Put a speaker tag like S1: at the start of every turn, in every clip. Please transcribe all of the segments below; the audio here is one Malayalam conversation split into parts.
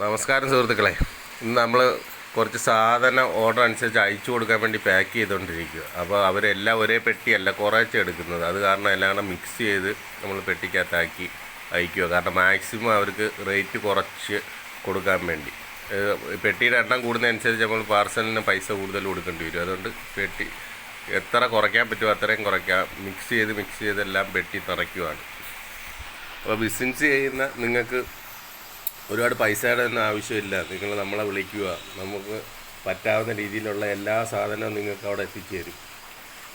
S1: നമസ്കാരം സുഹൃത്തുക്കളെ. ഇന്ന് നമ്മൾ കുറച്ച് സാധനം ഓർഡർ അനുസരിച്ച് അയച്ചു കൊടുക്കാൻ വേണ്ടി പാക്ക് ചെയ്തുകൊണ്ടിരിക്കുക. അപ്പോൾ അവരെല്ലാം ഒരേ പെട്ടിയല്ല കുറേശ്ശെ എടുക്കുന്നത്. അത് കാരണം എല്ലാം കൂടെ മിക്സ് ചെയ്ത് നമ്മൾ പെട്ടിക്കകത്താക്കി അയക്കുക. കാരണം മാക്സിമം അവർക്ക് റേറ്റ് കുറച്ച് കൊടുക്കാൻ വേണ്ടി. പെട്ടിയുടെ എണ്ണം കൂടുന്നതനുസരിച്ച് നമ്മൾ പാർസലിന് പൈസ കൂടുതൽ കൊടുക്കേണ്ടി വരും. അതുകൊണ്ട് പെട്ടി എത്ര കുറയ്ക്കാൻ പറ്റുമോ അത്രയും കുറയ്ക്കാം. മിക്സ് ചെയ്ത് എല്ലാം പെട്ടി നിറയ്ക്കുവാണ്. അപ്പോൾ ബിസിനസ് ചെയ്യുന്ന നിങ്ങൾക്ക് ഒരുപാട് പൈസയുടെ ഒന്നും ആവശ്യമില്ല. നിങ്ങൾ നമ്മളെ വിളിക്കുക, നമുക്ക് പറ്റാവുന്ന രീതിയിലുള്ള എല്ലാ സാധനവും നിങ്ങൾക്ക് അവിടെ എത്തിച്ചു തരും.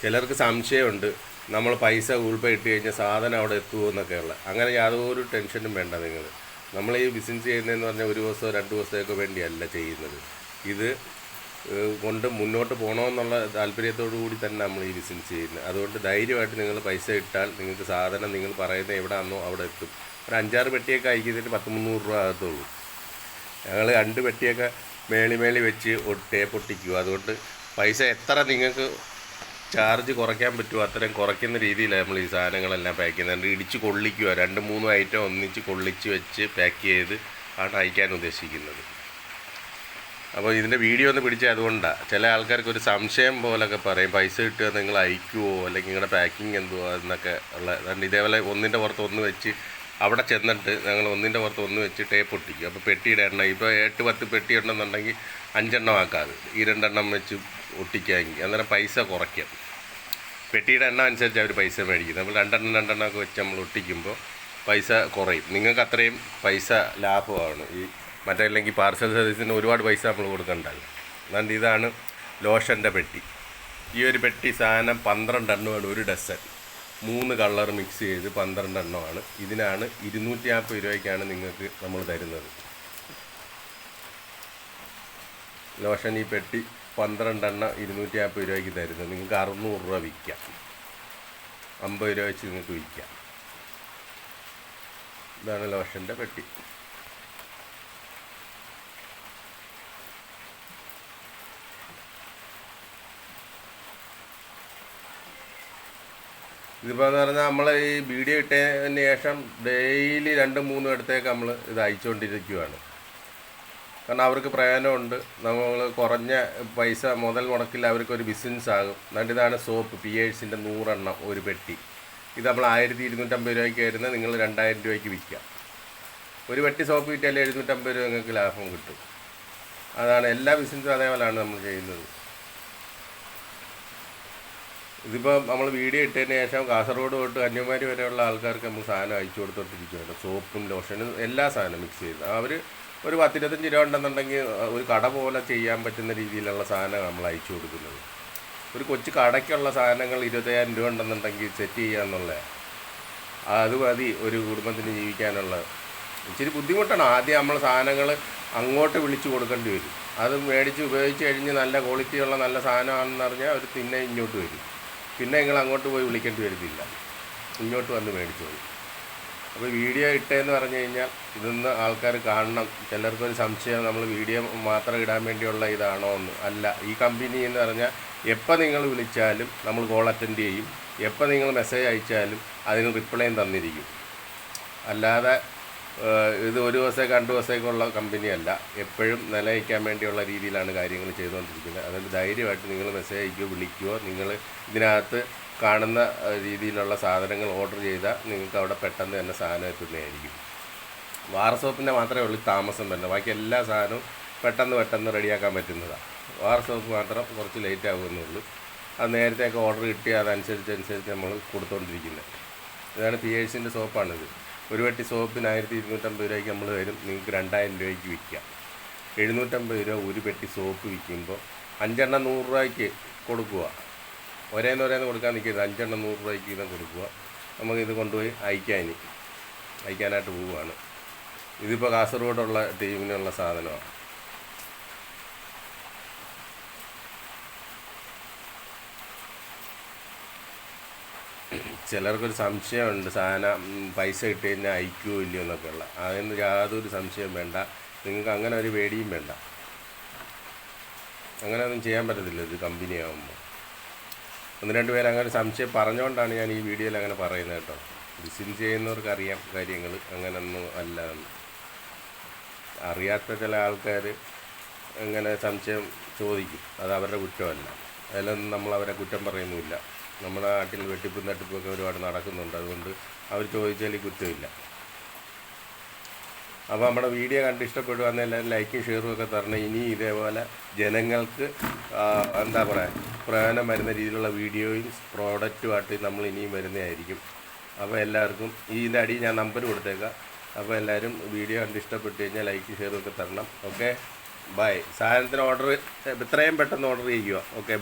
S1: ചിലർക്ക് സംശയമുണ്ട്, നമ്മൾ പൈസ ഗൂഗിൾ പേ ഇട്ട് കഴിഞ്ഞാൽ സാധനം അവിടെ എത്തുമോ എന്നൊക്കെയുള്ള. അങ്ങനെ യാതൊരു ടെൻഷനും വേണ്ട. നമ്മൾ ഈ ബിസിനസ് ചെയ്യുന്നതെന്ന് പറഞ്ഞാൽ ഒരു ദിവസമോ 2 ദിവസത്തേക്കോ വേണ്ടിയല്ല ചെയ്യുന്നത്. ഇത് കൊണ്ട് മുന്നോട്ട് പോകണമെന്നുള്ള താല്പര്യത്തോടു കൂടി തന്നെ നമ്മൾ ഈ ബിസിനസ് ചെയ്യുന്നത്. അതുകൊണ്ട് ധൈര്യമായിട്ട് നിങ്ങൾ പൈസ ഇട്ടാൽ നിങ്ങൾക്ക് സാധനം നിങ്ങൾ പറയുന്നത് എവിടെയാണെന്നോ അവിടെ എത്തും. ഒരു 5-6 പെട്ടിയൊക്കെ അയക്കുന്നതിന് 100-300 രൂപ ആകത്തുള്ളൂ. ഞങ്ങൾ 2 പെട്ടിയൊക്കെ മേളി വെച്ച് പൊട്ടിക്കുക. അതുകൊണ്ട് പൈസ എത്ര നിങ്ങൾക്ക് ചാർജ് കുറയ്ക്കാൻ പറ്റുമോ അത്രയും കുറയ്ക്കുന്ന രീതിയിലാണ് നമ്മൾ ഈ സാധനങ്ങളെല്ലാം പാക്ക് ചെയ്യുന്നത്. ഇടിച്ച് കൊള്ളിക്കുക, 2-3 ഐറ്റം ഒന്നിച്ച് കൊള്ളിച്ച് വെച്ച് പാക്ക് ചെയ്ത് ആണ് അയക്കാൻ ഉദ്ദേശിക്കുന്നത്. അപ്പോൾ ഇതിൻ്റെ വീഡിയോ ഒന്ന് പിടിച്ചാൽ അതുകൊണ്ടാണ്. ചില ആൾക്കാർക്ക് ഒരു സംശയം പോലൊക്കെ പറയും, പൈസ കിട്ടുക നിങ്ങൾ അയക്കുമോ അല്ലെങ്കിൽ നിങ്ങളുടെ പാക്കിങ് എന്തുവോ എന്നൊക്കെ ഉള്ള. അതുകൊണ്ട് ഇതേപോലെ ഒന്നിൻ്റെ പുറത്ത് ഒന്ന് വെച്ച് അവിടെ ചെന്നിട്ട് ഞങ്ങൾ ഒന്നിൻ്റെ പുറത്ത് ഒന്ന് വെച്ച് ടേപ്പ് ഒട്ടിക്കും. അപ്പോൾ പെട്ടിയുടെ എണ്ണം ഇപ്പോൾ 8-10 പെട്ടി ഉണ്ടെന്നുണ്ടെങ്കിൽ 5 എണ്ണം ആക്കാതെ ഈ 2 എണ്ണം വെച്ച് ഒട്ടിക്കാമെങ്കിൽ അന്നേരം പൈസ കുറയ്ക്കാം. പെട്ടിയുടെ എണ്ണം അനുസരിച്ച് അവർ പൈസ മേടിക്കും. നമ്മൾ 2 എണ്ണം ഒക്കെ വെച്ച് നമ്മൾ ഒട്ടിക്കുമ്പോൾ പൈസ കുറയും. നിങ്ങൾക്ക് അത്രയും പൈസ ലാഭമാണ്. ഈ മറ്റല്ലെങ്കിൽ പാർസൽ സർവീസിന് ഒരുപാട് പൈസ നമ്മൾ കൊടുക്കണ്ടല്ലോ. അതുകൊണ്ട് ഇതാണ് ലോഷൻ്റെ പെട്ടി. ഈ ഒരു പെട്ടി സാധനം 12 എണ്ണമാണ്, ഒരു ഡസൻ. 3 കളർ മിക്സ് ചെയ്ത് 12 എണ്ണമാണ്. ഇതിനാണ് 250 രൂപയ്ക്കാണ് നിങ്ങൾക്ക് നമ്മൾ തരുന്നത്. ലോഷൻ ഈ പെട്ടി 12 എണ്ണം 250 രൂപയ്ക്ക് തരുന്നത്. നിങ്ങൾക്ക് 600 രൂപ വിൽക്കാം. 50 രൂപ വെച്ച് നിങ്ങൾക്ക് വിൽക്കാം. ഇതാണ് ലോഷൻ്റെ പെട്ടി. ഇതിപ്പോൾ എന്ന് പറഞ്ഞാൽ നമ്മൾ ഈ വീഡിയോ ഇട്ടതിന് ശേഷം ഡെയിലി 2-3 ഇടത്തേക്ക് നമ്മൾ ഇത് അയച്ചുകൊണ്ടിരിക്കുകയാണ്. കാരണം അവർക്ക് പ്രയോജനമുണ്ട്. നമ്മൾ കുറഞ്ഞ പൈസ മുതൽ മുടക്കില്ല, അവർക്കൊരു ബിസിനസ് ആകും. എന്നിട്ട് ഇതാണ് സോപ്പ് പിയേഴ്സിൻ്റെ 100 എണ്ണം ഒരു പെട്ടി. ഇത് നമ്മൾ 1250 രൂപയ്ക്ക് വരുന്നത് നിങ്ങൾ 2000 രൂപയ്ക്ക് വിൽക്കാം. ഒരു പെട്ടി സോപ്പ് വിറ്റാൽ 750 രൂപ നിങ്ങൾക്ക് ലാഭം കിട്ടും. അതാണ് എല്ലാ ബിസിനസ്സും അതേപോലെയാണ് നമ്മൾ ചെയ്യുന്നത്. ഇതിപ്പോൾ നമ്മൾ വീഡിയോ ഇട്ടതിന് ശേഷം കാസർഗോഡ് തൊട്ട് കന്യാകുമാരി വരെയുള്ള ആൾക്കാർക്ക് നമ്മൾ സാധനം അയച്ചു കൊടുത്തോണ്ടിരിക്കുകയാണ്. സോപ്പും ലോഷനും എല്ലാ സാധനം മിക്സ് ചെയ്ത് അവർ ഒരു 10-25 രൂപ ഉണ്ടെന്നുണ്ടെങ്കിൽ ഒരു കട പോലെ ചെയ്യാൻ പറ്റുന്ന രീതിയിലുള്ള സാധനം നമ്മൾ അയച്ചു കൊടുക്കുന്നത്. ഒരു കൊച്ചു കടയ്ക്കുള്ള സാധനങ്ങൾ 25,000 രൂപ ഉണ്ടെന്നുണ്ടെങ്കിൽ സെറ്റ് ചെയ്യാന്നുള്ളത് അത് മതി ഒരു കുടുംബത്തിന് ജീവിക്കാനുള്ള. ഇച്ചിരി ബുദ്ധിമുട്ടാണ്. ആദ്യം നമ്മൾ സാധനങ്ങൾ അങ്ങോട്ട് വിളിച്ചു കൊടുക്കേണ്ടി വരും. അത് മേടിച്ച് ഉപയോഗിച്ച് കഴിഞ്ഞ് നല്ല ക്വാളിറ്റിയുള്ള നല്ല സാധനമാണെന്ന് പറഞ്ഞാൽ അവർ പിന്നെ ഇങ്ങോട്ട് വരും. പിന്നെ നിങ്ങൾ അങ്ങോട്ട് പോയി വിളിക്കേണ്ടി വരുന്നില്ല, ഇങ്ങോട്ട് വന്ന് മേടിച്ചു പോയി. അപ്പോൾ വീഡിയോ ഇട്ടതെന്ന് പറഞ്ഞു കഴിഞ്ഞാൽ ഇതൊന്ന് ആൾക്കാർ കാണണം. ചിലർക്കൊരു സംശയം, നമ്മൾ വീഡിയോ മാത്രം ഇടാൻ വേണ്ടിയുള്ള ഇതാണോ എന്ന്. അല്ല, ഈ കമ്പനി എന്ന് പറഞ്ഞാൽ എപ്പോൾ നിങ്ങൾ വിളിച്ചാലും നമ്മൾ കോൾ അറ്റൻഡ് ചെയ്യും. എപ്പോൾ നിങ്ങൾ മെസ്സേജ് അയച്ചാലും അതിന് റിപ്ലൈയും തന്നിരിക്കും. അല്ലാതെ ഇത് ഒരു ദിവസത്തേക്ക് 2 ദിവസത്തേക്കുള്ള കമ്പനിയല്ല. എപ്പോഴും നിലനിൽക്കാൻ വേണ്ടിയുള്ള രീതിയിലാണ് കാര്യങ്ങൾ ചെയ്തുകൊണ്ടിരിക്കുന്നത്. അതുകൊണ്ട് ധൈര്യമായിട്ട് നിങ്ങൾ മെസ്സേജ് അയക്കുകയോ വിളിക്കുകയോ നിങ്ങൾ ഇതിനകത്ത് കാണുന്ന രീതിയിലുള്ള സാധനങ്ങൾ ഓർഡർ ചെയ്താൽ നിങ്ങൾക്ക് അവിടെ പെട്ടെന്ന് തന്നെ സാധനം എത്തുന്നതായിരിക്കും. വാർ സോപ്പിൻ്റെ മാത്രമേ ഉള്ളൂ താമസം വരുന്നത്. ബാക്കി എല്ലാ സാധനവും പെട്ടെന്ന് റെഡിയാക്കാൻ പറ്റുന്നതാണ്. വാർ സോപ്പ് മാത്രം കുറച്ച് ലേറ്റ് ആകുമെന്നുള്ളൂ. അത് നേരത്തെയൊക്കെ ഓർഡർ കിട്ടി അതനുസരിച്ച് നമ്മൾ കൊടുത്തുകൊണ്ടിരിക്കുന്നത്. ഇതാണ് പിയേഴ്സിൻ്റെ സോപ്പാണിത്. ഒരു പെട്ടി സോപ്പിന് 1250 രൂപയ്ക്ക് നമ്മൾ തരും. നിങ്ങൾക്ക് 2000 രൂപയ്ക്ക് വിൽക്കാം. 750 രൂപ ഒരു പെട്ടി സോപ്പ് വിൽക്കുമ്പോൾ 5 എണ്ണം 100 രൂപയ്ക്ക് കൊടുക്കുക. ഒരേന്ന് കൊടുക്കാൻ നിൽക്കരുത്. 5 എണ്ണം 100 രൂപയ്ക്ക് വീതം കൊടുക്കുക. നമുക്കിത് കൊണ്ടുപോയി അയക്കാനായിട്ട് പോവുകയാണ്. ഇതിപ്പോൾ കാസർഗോഡുള്ള ടീമിനുള്ള സാധനമാണ്. ചിലർക്കൊരു സംശയമുണ്ട്, സാധനം പൈസ ഇട്ട് കഴിഞ്ഞാൽ അയക്കുമോ ഇല്ലയോ എന്നൊക്കെയുള്ള. അതിന് യാതൊരു സംശയം വേണ്ട. നിങ്ങൾക്ക് അങ്ങനെ ഒരു പേടിയും വേണ്ട. അങ്ങനെ ഒന്നും ചെയ്യാൻ പറ്റത്തില്ല ഇത് കമ്പനിയാകുമ്പോൾ. 1-2 പേര് അങ്ങനെ സംശയം പറഞ്ഞുകൊണ്ടാണ് ഞാൻ ഈ വീഡിയോയിൽ അങ്ങനെ പറയുന്നത് കേട്ടോ. ബിസിനസ് ചെയ്യുന്നവർക്ക് അറിയാം കാര്യങ്ങൾ അങ്ങനെയൊന്നും അല്ല. അറിയാത്ത ചില ആൾക്കാർ ഇങ്ങനെ സംശയം ചോദിക്കും, അത് അവരുടെ കുറ്റമല്ല. അതിലൊന്നും നമ്മൾ അവരെ കുറ്റം പറയുന്നുമില്ല. നമ്മുടെ നാട്ടിൽ വെട്ടിപ്പും തട്ടിപ്പൊക്കെ ഒരുപാട് നടക്കുന്നുണ്ട്, അതുകൊണ്ട് അവർ ചോദിച്ചാൽ കുറ്റമില്ല. അപ്പോൾ നമ്മുടെ വീഡിയോ കണ്ട് ഇഷ്ടപ്പെടുകയാണെങ്കിൽ എല്ലാവരും ലൈക്കും ഷെയറും ഒക്കെ തരണം. ഇനി ഇതേപോലെ ജനങ്ങൾക്ക് എന്താ പറയുക, പ്രയോജനം വരുന്ന രീതിയിലുള്ള വീഡിയോയും പ്രോഡക്റ്റുമായിട്ട് നമ്മൾ ഇനിയും വരുന്നതായിരിക്കും. അപ്പോൾ എല്ലാവർക്കും ഇതിൻ്റെ അടിയിൽ ഞാൻ നമ്പർ കൊടുത്തേക്കാം. അപ്പോൾ എല്ലാവരും വീഡിയോ കണ്ട് ഇഷ്ടപ്പെട്ട് കഴിഞ്ഞാൽ ലൈക്ക് ഷെയറും ഒക്കെ തരണം. Okay, by. സാധനത്തിന് ഓർഡർ എത്രയും പെട്ടെന്ന് ഓർഡർ ചെയ്യുക. Okay, by.